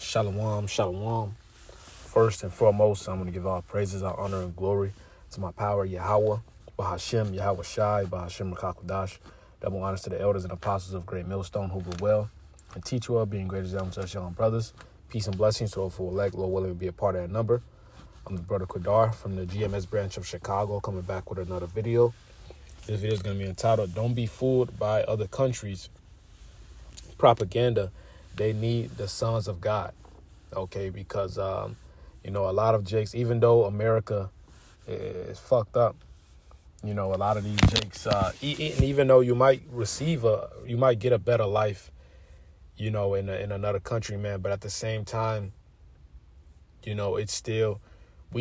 Shalom, shalom. First and foremost, I'm going to give all praises, all honor, and glory to my power, Yahweh, Bahashem, Yahweh Shai, Bahashem Rakakwadash. Double honors to the elders and apostles of Great Millstone who will well and teach well, being great examples to us young brothers. Peace and blessings to all who elect, Lord willing, to be a part of that number. I'm the brother Qadar from the GMS branch of Chicago, coming back with another video. This video is going to be entitled, Don't Be Fooled by Other Countries' Propaganda. They need the sons of God. Okay, because, a lot of jakes, even though America is fucked up, a lot of these jakes, even though you might get a better life, in another country, man. But at the same time, we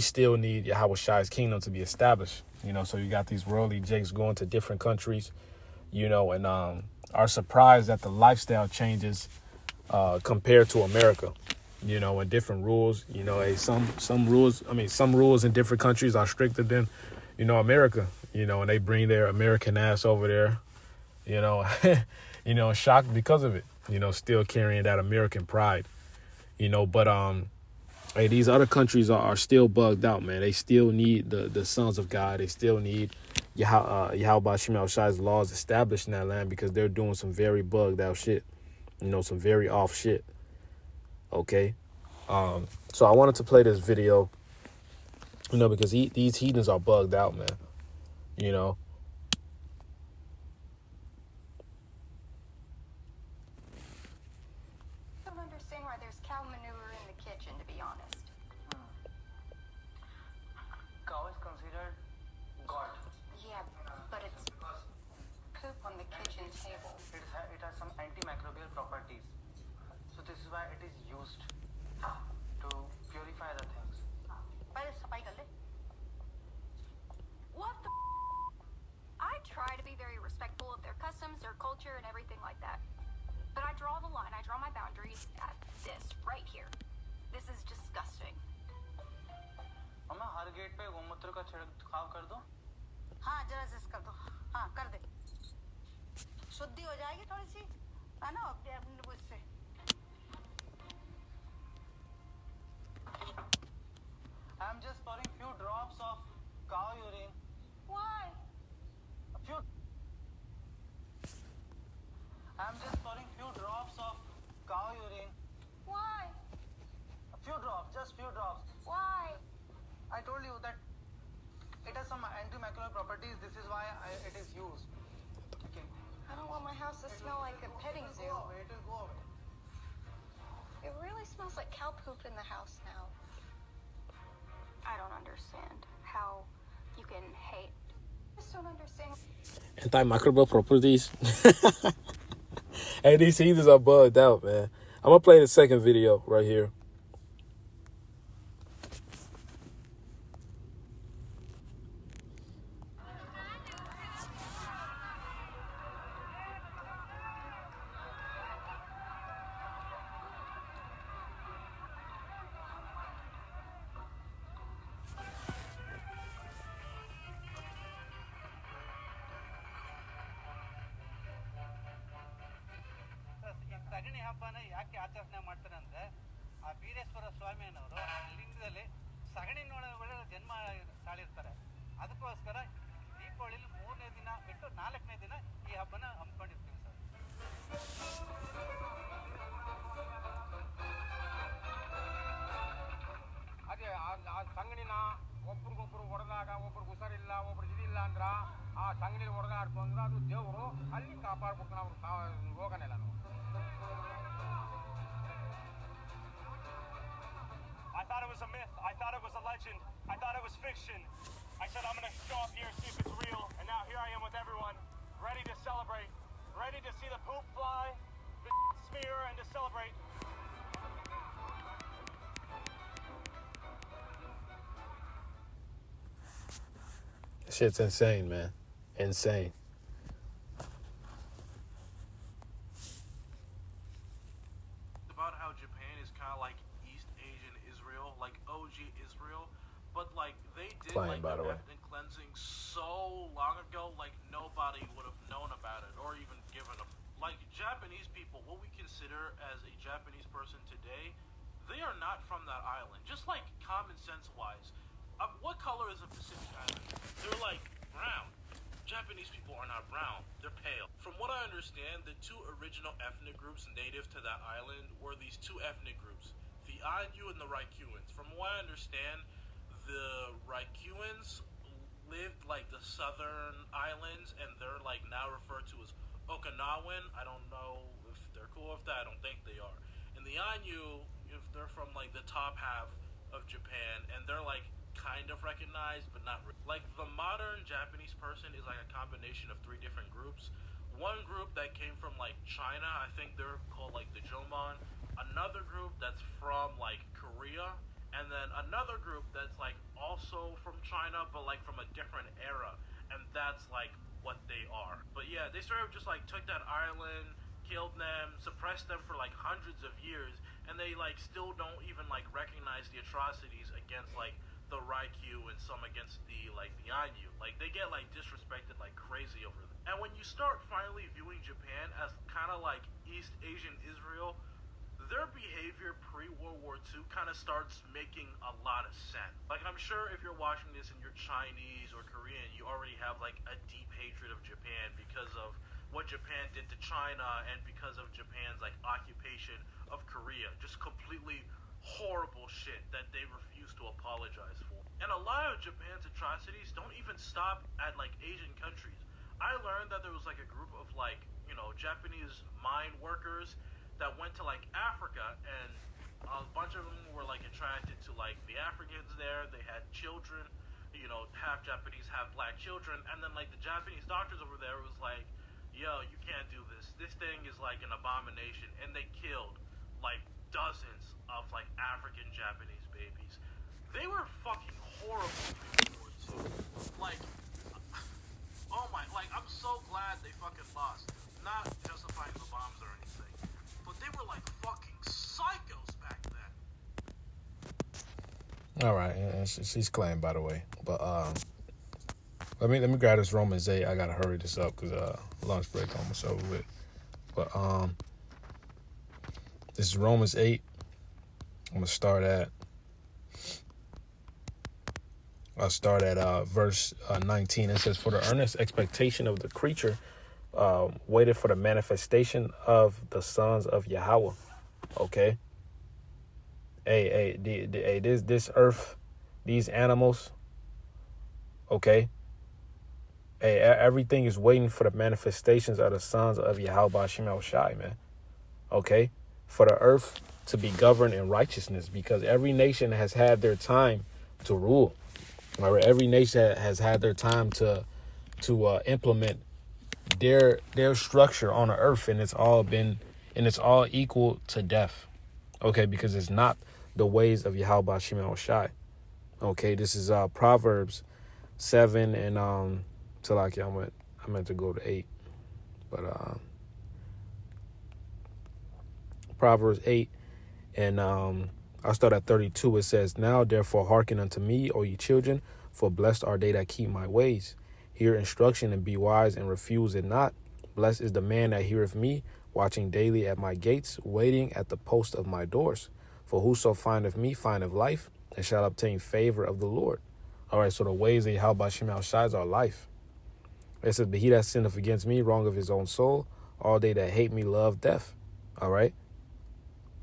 still need Yahweh Shai's kingdom to be established, so you got these worldly jakes going to different countries, and are surprised at the lifestyle changes compared to America, and different rules, some rules in different countries are stricter than, America, and they bring their American ass over there, shocked because of it, still carrying that American pride, but hey, these other countries are still bugged out, man. They still need the sons of God. They still need Yahweh Shai Shai's laws established in that land because they're doing some very bugged out shit, some very off shit. Okay, so I wanted to play this video, because these heathens are bugged out, man. Don't understand why there's cow manure in the kitchen, to be honest. Cow is considered God. Yeah, but it's poop on the kitchen table. It has some antimicrobial properties. So this is why it is used to purify the things. What the? I try to be very respectful of their customs, their culture, and everything like that. But I draw the line, I draw my boundaries at this, right here. This is disgusting. मम्मा हर gate पे गोमूत्र का छिड़काव कर दो. हाँ जरा से कर दो. हाँ कर दे. शुद्धि हो जाएगी थोड़ी सी, है ना, अपने उससे. I'm just pouring few drops of cow urine. Why? I'm just pouring few drops of cow urine. Why? A few drops, just few drops. Why? I told you that it has some antimicrobial properties. This is why it is used. Okay. I don't want my house to smell like a petting zoo. It will go away. It really smells like cow poop in the house now. I don't understand how you can hate. I just don't understand. Antimicrobial properties. Hey, these heathens are bugged out, man. I'm going to play the second video right here. ಸಗಣಿ ಹಬ್ಬನ ಯಾಕೆ ಆಚರಣೆ ಮಾಡ್ತಾರೆ ಅಂದ್ರೆ ಆ ಬೀರೇಶ್ವರ ಸ್ವಾಮಿಯವರು ಲಿಂಗದಲ್ಲಿ ಸಗಣಿ ಒಳಗೆ ಜನ್ಮ ತಾಳಿರ್ತಾರೆ. ಅದಕ್ಕೋಸ್ಕರ ದೀಪಾವಳಿಲಿ 3ನೇ ದಿನ ಬಿಟ್ಟು 4ನೇ ದಿನ ಈ ಹಬ್ಬನ ಹಮ್ಮಿಕೊಂಡಿರ್ತೀವಿ ಸರ್. ಅದೇ ಆ ಸಂಗಣಿನ ಒಬ್ರಿಗೊಬ್ರು ಹೊಡೆದಾಗ ಒಬ್ರಿಗೆ ಹುಷಾರಿಲ್ಲ ಒಬ್ರಿಗೆ ಇದಿಲ್ಲ ಅಂದ್ರ ಆ ಸಂಗಣಿ ಹೊಡೆದಾಡ್ತು ಅಂದ್ರೆ ಅದು ದೇವರು ಅಲ್ಲಿ ಕಾಪಾಡ್ಬಿಡ್ತಾನೆ ಅವ್ರು ರೋಗನೆಲ್ಲ. I thought it was a myth. I thought it was a legend. I thought it was fiction. I said I'm going to show up here, see if it's real. And now here I am with everyone, ready to celebrate, ready to see the poop fly, the smear, and to celebrate. Shit's insane, man. Insane. About how Japan is kind of like East Asian Israel, like OG Israel, but like they did Playing, like by the the way. ethnic cleansing so long ago, like nobody would have known about it or even given a like Japanese people. What we consider as a Japanese person today, they are not from that island. Just like common sense wise, what color is a Pacific Islander? They're like brown. Japanese people are not brown, they're pale. From what I understand, the two original ethnic groups native to that island were these two ethnic groups, the Ainu and the Ryukyuans. From what I understand, the Ryukyuans lived like the southern islands, and they're like now referred to as Okinawan. I don't know if they're cool with that, I don't think they are. And the Ainu, if they're from like the top half of Japan, and they're like kind of recognized, but not really. Like the modern Japanese person is like a combination of three different groups. One group that came from like China, I think they're called like the Jomon. Another group that's from like Korea, and then another group that's like also from China, but like from a different era, and that's like what they are. But yeah, they sort of just like took that island, killed them, suppressed them for like hundreds of years, and they like still don't even like recognize the atrocities against like the Raikyu and some against the Ainu. Like they get like disrespected like crazy over them. And when you start finally viewing Japan as kind of like East Asian Israel, their behavior pre-World War II kind of starts making a lot of sense. Like I'm sure if you're watching this and you're Chinese or Korean, you already have like a deep hatred of Japan because of what Japan did to China and because of Japan's like occupation of Korea. Just completely horrible shit that they refuse to apologize for. And a lot of Japan's atrocities don't even stop at like Asian countries. I learned that there was like a group of like, you know, Japanese mine workers that went to like Africa, and a bunch of them were like attracted to like the Africans there. They had children, you know, half Japanese, half black children, and then like the Japanese doctors over there was like, yo, you can't do this. This thing is like an abomination. And they killed like dozens of like African Japanese babies. They were fucking horrible people too. Like, oh my, like I'm so glad they fucking lost. Not justifying the bombs or anything, but they were like fucking psychos back then. All right, yeah, she's claimed, by the way. But let me grab this Romans 8. I gotta hurry this up because lunch break almost over with. But this is Romans 8. I'm gonna start at. I'll start at verse 19. It says, "For the earnest expectation of the creature waited for the manifestation of the sons of Yahweh." Okay. This earth, these animals. Okay. Hey, everything is waiting for the manifestations of the sons of Yahweh B'Shem El Shai, man. Okay. For the earth to be governed in righteousness, because every nation has had their time to rule. Or every nation has had their time to implement their structure on the earth, and it's all equal to death. Okay, because it's not the ways of Yahweh B'Shem El Shai. Okay, this is Proverbs 7 and till I meant to go to 8, but Proverbs 8 and I'll start at 32. It says, "Now therefore hearken unto me, O ye children, for blessed are they that keep my ways. Hear instruction and be wise and refuse it not. Blessed is the man that heareth me, watching daily at my gates, waiting at the post of my doors. For whoso findeth me findeth life, and shall obtain favor of the Lord." All right, so the ways of Yahweh B'Shem El Shai are life. It says, "But he that sinneth against me, wrong of his own soul. All they that hate me love death." All right.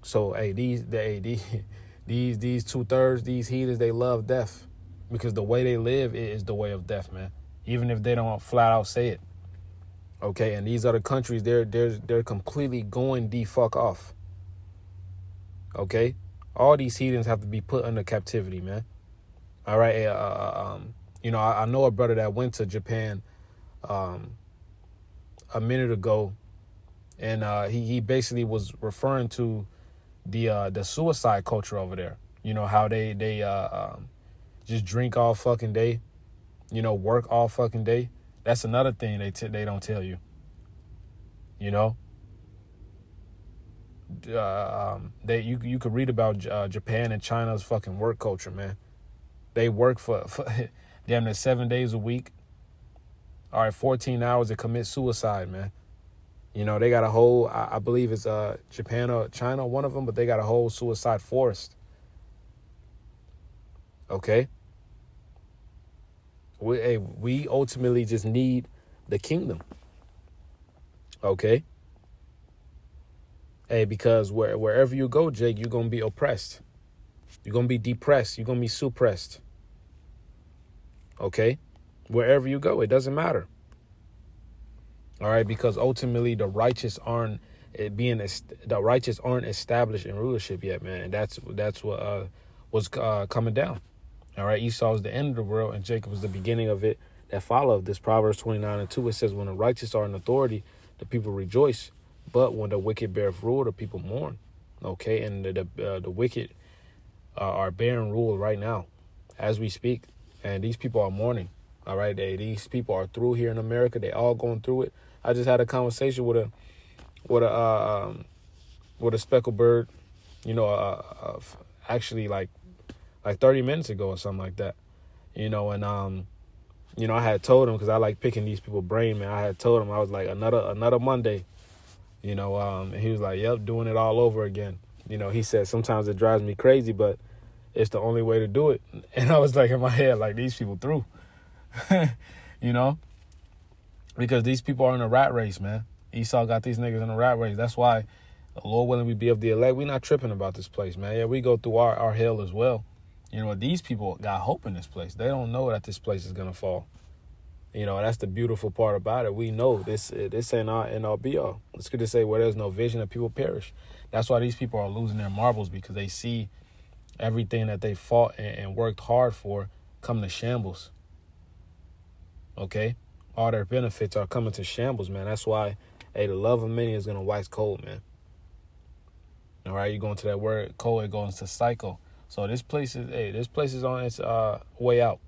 So, hey, these 2/3, these heathens, they love death because the way they live is the way of death, man. Even if they don't flat out say it. Okay, and these other countries, they're completely going the fuck off. Okay, all these heathens have to be put under captivity, man. All right, you know, I know a brother that went to Japan a minute ago, and he basically was referring to the suicide culture over there. You know how they just drink all fucking day, you know, work all fucking day. That's another thing they don't tell you. You know, you could read about Japan and China's fucking work culture, man. They work for damn near 7 days a week. All right, 14 hours to commit suicide, man. You know, they got a whole, I believe it's Japan or China, one of them, but they got a whole suicide forest. Okay? We ultimately just need the kingdom. Okay? Hey, because wherever you go, Jake, you're going to be oppressed. You're going to be depressed. You're going to be suppressed. Okay? Wherever you go, it doesn't matter. All right? Because ultimately the righteous aren't established in rulership yet, man. And that's what was coming down. All right? Esau is the end of the world and Jacob was the beginning of it that followed. This Proverbs 29:2, it says, when the righteous are in authority, the people rejoice. But when the wicked bear rule, the people mourn. Okay, and the wicked are bearing rule right now, as we speak, and these people are mourning. All right, these people are through here in America. They all going through it. I just had a conversation with a speckled bird, you know, actually like 30 minutes ago or something like that, you know, and you know, I had told him, because I like picking these people's brain, man. I had told him, I was like, another Monday. You know, and he was like, yep, doing it all over again. You know, he said, sometimes it drives me crazy, but it's the only way to do it. And I was like, in my head, like, these people through. You know, because these people are in a rat race, man. Esau got these niggas in a rat race. That's why, the Lord willing, we be of the elect. We not tripping about this place, man. Yeah, we go through our hell as well. You know, these people got hope in this place. They don't know that this place is going to fall. You know, that's the beautiful part about it. We know this ain't our end all be all. It's good to say where there's no vision, that people perish. That's why these people are losing their marbles, because they see everything that they fought and worked hard for come to shambles. Okay? All their benefits are coming to shambles, man. That's why, hey, the love of many is going to wax cold, man. All right? You go into that word cold, it goes into cycle. So this place is on its way out.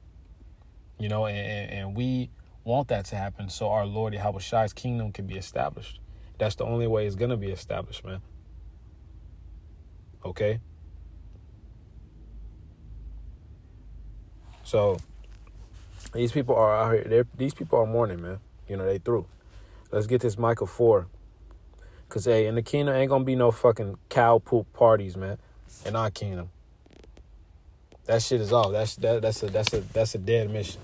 You know, and we want that to happen so our Lord Yahweh Shai's kingdom can be established. That's the only way it's going to be established, man. Okay? So, these people are out here. These people are mourning, man. You know, they through. Let's get this Micah 4. Because, hey, in the kingdom ain't going to be no fucking cow poop parties, man. In our kingdom. That shit is off. That's a dead mission.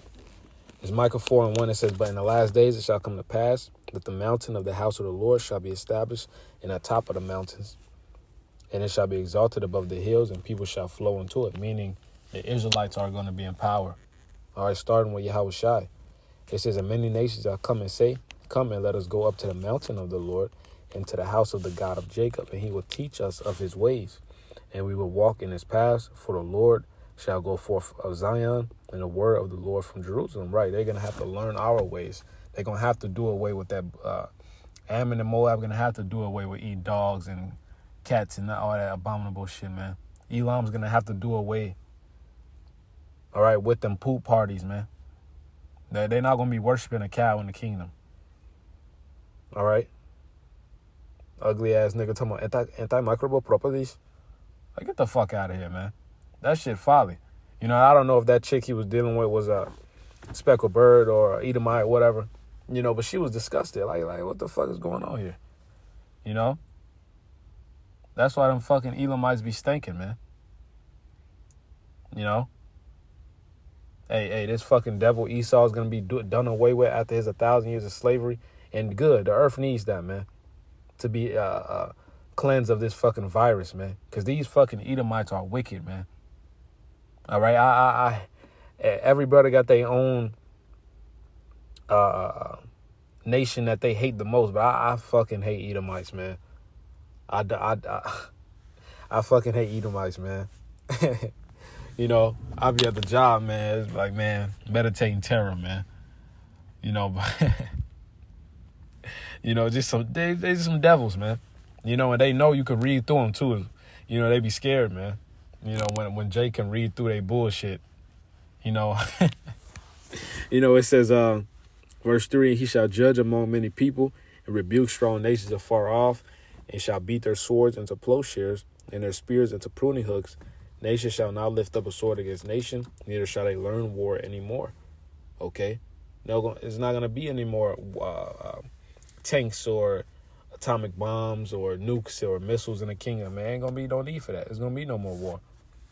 It's Micah 4:1. It says, but in the last days it shall come to pass that the mountain of the house of the Lord shall be established in the top of the mountains, and it shall be exalted above the hills, and people shall flow into it. Meaning the Israelites are going to be in power. All right, starting with Yahweh Shai. It says, and many nations shall come and say, come and let us go up to the mountain of the Lord and to the house of the God of Jacob, and he will teach us of his ways, and we will walk in his paths, for the Lord shall go forth of Zion, and the word of the Lord from Jerusalem. Right, they're going to have to learn our ways. They're going to have to do away with that. Ammon and Moab going to have to do away with eating dogs and cats and all that abominable shit, man. Elam's going to have to do away, all right, with them poop parties, man. They're not going to be worshiping a cow in the kingdom. All right? Ugly ass nigga talking about antimicrobial properties. Like, get the fuck out of here, man. That shit folly. You know, I don't know if that chick he was dealing with was a speckled bird or Edomite or whatever. You know, but she was disgusted. Like, what the fuck is going on here? You know? That's why them fucking Elamites be stinking, man. You know? Hey, this fucking devil Esau is going to be done away with after his 1,000 years of slavery. And good, the earth needs that, man. To be cleansed of this fucking virus, man. Because these fucking Edomites are wicked, man. All right, I every brother got their own nation that they hate the most, but I fucking hate Edomites, man. I fucking hate Edomites, man. You know, I be at the job, man. It's like, man, meditating terror, man. You know, but you know, just they just some devils, man. You know, and they know you can read through them too. You know, they be scared, man. You know, when Jay can read through their bullshit, you know. You know, it says, verse 3, he shall judge among many people and rebuke strong nations afar off, and shall beat their swords into plowshares and their spears into pruning hooks. Nation shall not lift up a sword against nation, neither shall they learn war anymore. Okay? No, it's not going to be any more tanks or atomic bombs or nukes or missiles in the kingdom, man, ain't gonna be no need for that. There's gonna be no more war.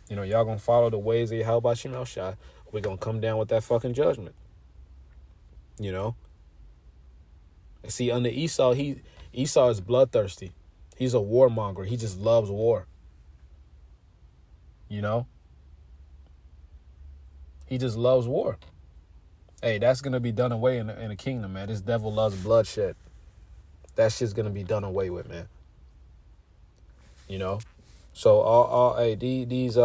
You know, y'all gonna follow the ways of Yahweh Bashim El Shai. We're gonna come down with that fucking judgment. You know? And see, under Esau, Esau is bloodthirsty. He's a warmonger. He just loves war. You know? He just loves war. Hey, that's going to be done away in the kingdom, man. This devil loves bloodshed. That shit's going to be done away with, man. You know? So, these,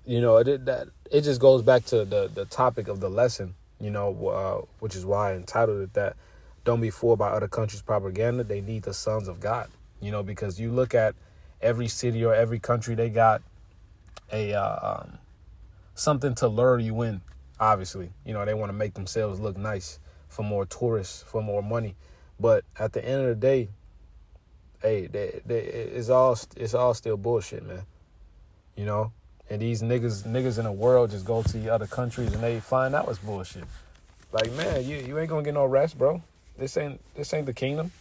you know, it just goes back to the topic of the lesson, you know, which is why I entitled it that. Don't be fooled by other countries' propaganda. They need the sons of God, you know, because you look at every city or every country, they got a something to lure you in, obviously. You know, they want to make themselves look nice for more tourists, for more money. But at the end of the day, hey, it's all still bullshit, man. You know? And these niggas in the world just go to the other countries and they find out it's bullshit. Like, man, you ain't gonna get no rest, bro. This ain't the kingdom.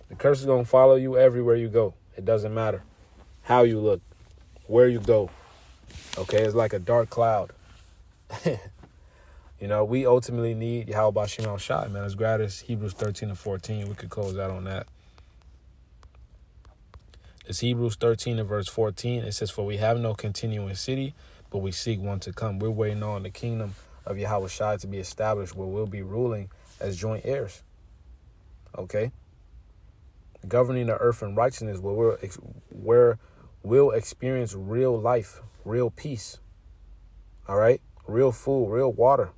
The curse is gonna follow you everywhere you go. It doesn't matter how you look, where you go. Okay, it's like a dark cloud. You know, we ultimately need Yahweh Bashim El Shai, man. As grad as Hebrews 13 and 14, we could close out on that. It's Hebrews 13 and verse 14. It says, "For we have no continuing city, but we seek one to come." We're waiting on the kingdom of Yahweh Shai to be established, where we'll be ruling as joint heirs. Okay? Governing the earth in righteousness, where we'll experience real life, real peace. All right? Real food, real water.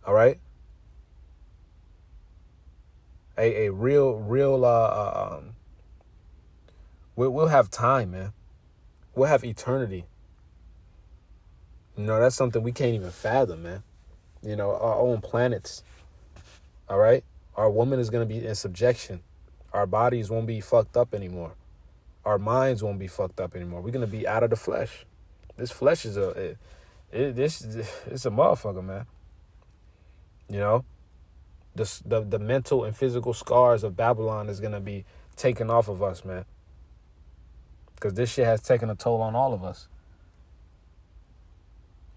All right? A real we'll have time, man. We'll have eternity. You know, that's something we can't even fathom, man. You know, our own planets. All right? Our woman is going to be in subjection. Our bodies won't be fucked up anymore. Our minds won't be fucked up anymore. We're going to be out of the flesh. This flesh is it's a motherfucker, man. You know? The mental and physical scars of Babylon is going to be taken off of us, man. Because this shit has taken a toll on all of us.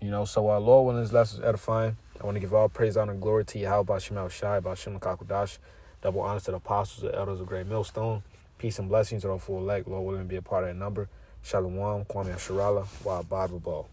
You know, so our Lord, when his lessons edifying, I want to give all praise, honor, and glory to Yahweh Bashim El Shai, Bashim Kakudash. Double honors to the apostles, the elders of Great Millstone. Peace and blessings to the full elect. Lord willing to be a part of that number. Shalom, Kwame Sharala, Wa Baba Ball.